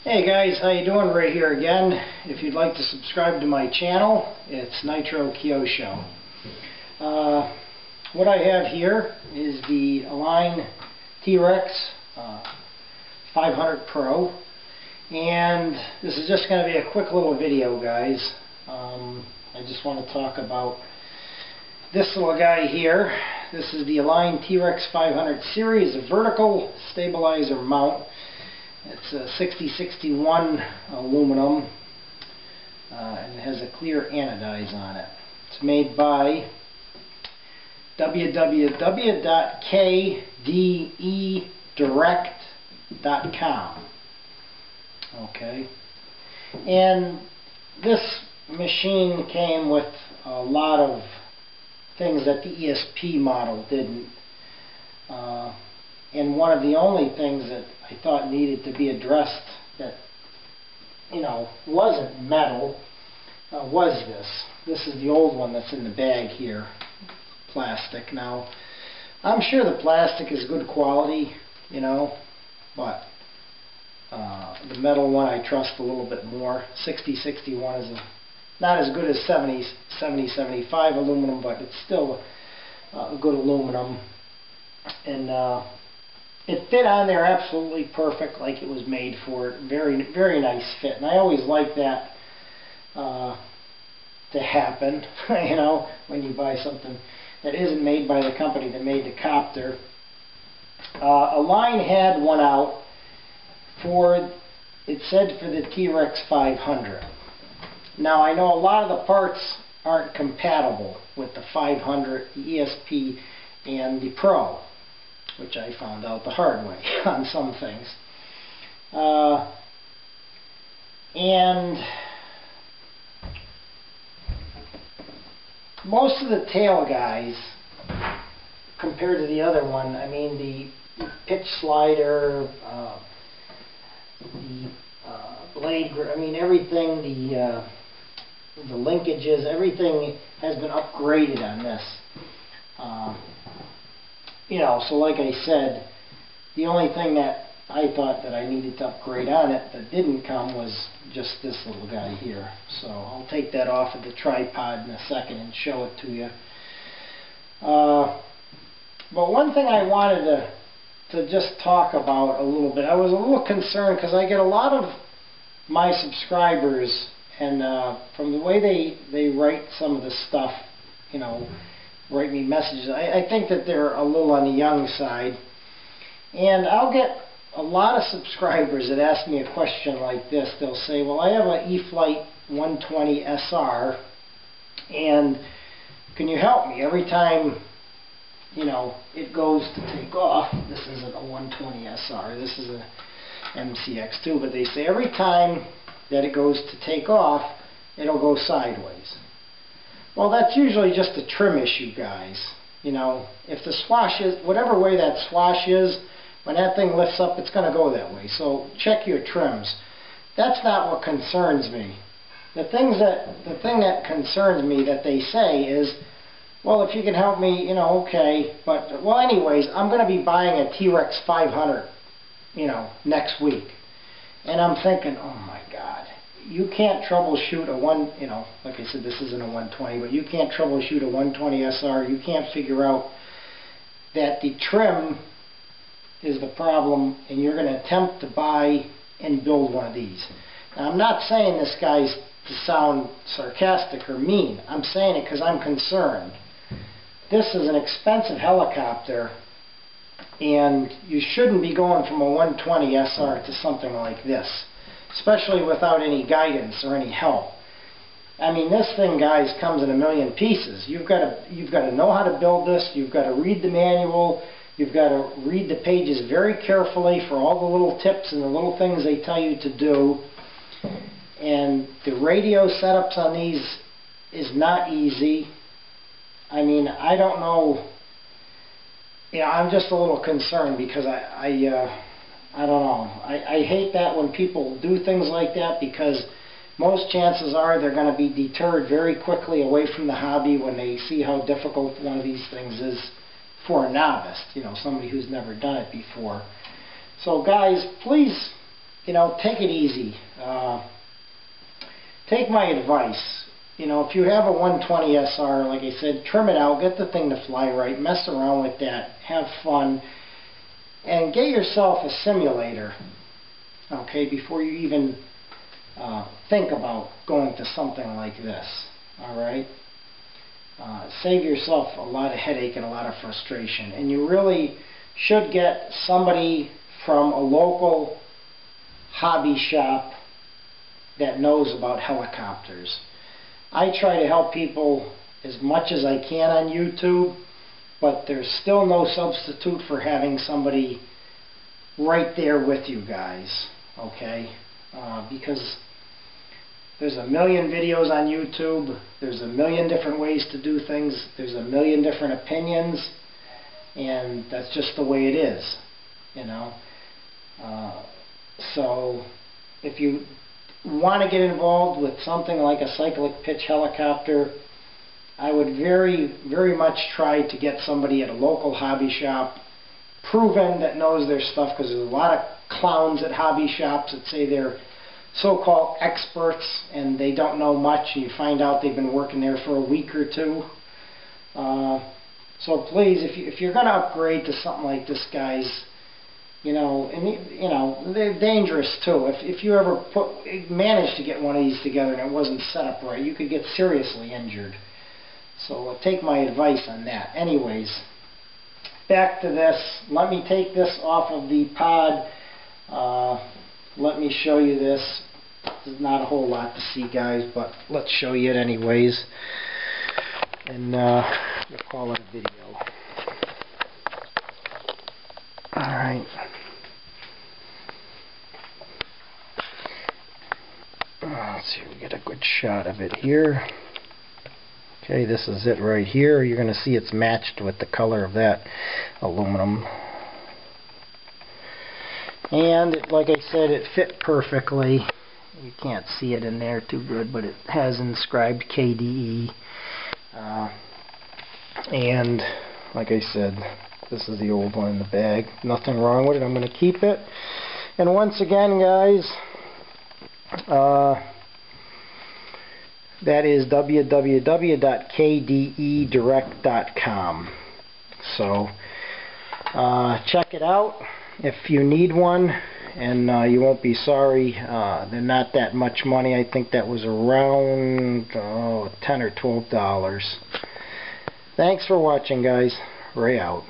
Hey guys, how you doing? Right here again. If you'd like to subscribe to my channel, it's Nitro Kyosho. What I have here is the Align Trex 500 Pro, and this is just going to be a quick little video, guys. I just want to talk about this little guy here. This is the Align Trex 500 series, a vertical stabilizer mount. It's a 6061 aluminum, and it has a clear anodize on it. It's made by www.kdedirect.com. Okay, and this machine came with a lot of things that the ESP model didn't. And one of the only things that I thought needed to be addressed that, wasn't metal, was this. This is the old one that's in the bag here, plastic. Now, I'm sure the plastic is good quality, but the metal one I trust a little bit more. 6061 is not as good as 7075 aluminum, but it's still a good aluminum. And it fit on there absolutely perfect, like it was made for it. Very, very nice fit. And I always like that to happen, when you buy something that isn't made by the company that made the copter. Align had one out it said for the Trex 500. Now I know a lot of the parts aren't compatible with the 500, the ESP, and the Pro, which I found out the hard way on some things. And most of the tail guys, compared to the other one, I mean the pitch slider, the blade, everything, the linkages, everything has been upgraded on this. So like I said, the only thing that I thought that I needed to upgrade on it that didn't come was just this little guy here. So I'll take that off of the tripod in a second and show it to you. But one thing I wanted to just talk about a little bit, I was a little concerned because I get a lot of my subscribers, and from the way they write some of the stuff, write me messages, I think that they're a little on the young side. And I'll get a lot of subscribers that ask me a question like this. They'll say, well, I have an E-flite 120 SR, and can you help me? Every time, it goes to take off, this isn't a 120 SR, this is a MCX2, but they say every time that it goes to take off, it'll go sideways. Well, that's usually just a trim issue, guys. If the swash is, whatever way that swash is, when that thing lifts up, it's going to go that way. So check your trims. That's not what concerns me. The thing that concerns me that they say is, well, if you can help me, okay. But, well, anyways, I'm going to be buying a Trex 500, next week. And I'm thinking, oh my God. You can't troubleshoot like I said, this isn't a 120, but you can't troubleshoot a 120 SR. You can't figure out that the trim is the problem, and you're going to attempt to buy and build one of these. Now, I'm not saying this guy's to sound sarcastic or mean. I'm saying it because I'm concerned. This is an expensive helicopter, and you shouldn't be going from a 120 SR to something like this, especially without any guidance or any help. This thing, guys, comes in a million pieces. You've got to know how to build this. You've got to read the manual. You've got to read the pages very carefully for all the little tips and the little things they tell you to do. And the radio setups on these is not easy. I don't know. I'm just a little concerned because I don't know. I hate that when people do things like that, because most chances are they're going to be deterred very quickly away from the hobby when they see how difficult one of these things is for a novice, somebody who's never done it before. So guys, please you know, take it easy. Take my advice. You know, if you have a 120 SR, like I said, trim it out, get the thing to fly right, mess around with that, have fun, and get yourself a simulator, okay, before you even think about going to something like this, alright? Save yourself a lot of headache and a lot of frustration, and you really should get somebody from a local hobby shop that knows about helicopters. I try to help people as much as I can on YouTube, but there's still no substitute for having somebody right there with you guys, okay? Because there's a million videos on YouTube, there's a million different ways to do things, there's a million different opinions, and that's just the way it is, you know? So if you want to get involved with something like a cyclic pitch helicopter, I would very, very much try to get somebody at a local hobby shop, proven, that knows their stuff, because there's a lot of clowns at hobby shops that say they're so-called experts and they don't know much, and you find out they've been working there for a week or two. So please, if you're going to upgrade to something like this, guys, you know, and you know, they're dangerous too. If you ever managed to get one of these together and it wasn't set up right, you could get seriously injured. So take my advice on that. Anyways, back to this. Let me take this off of the pod. Let me show you this. There's not a whole lot to see, guys, but let's show you it anyways. And we'll call it a video. Alright. Let's see if we get a good shot of it here. Okay, this is it right here. You're going to see it's matched with the color of that aluminum. And like I said, it fit perfectly. You can't see it in there too good, but it has inscribed KDE. And like I said, this is the old one in the bag. Nothing wrong with it. I'm going to keep it. And once again, guys, that is www.kdedirect.com. So check it out if you need one, and you won't be sorry. They're not that much money. I think that was around $10 or $12. Thanks for watching, guys. Ray out.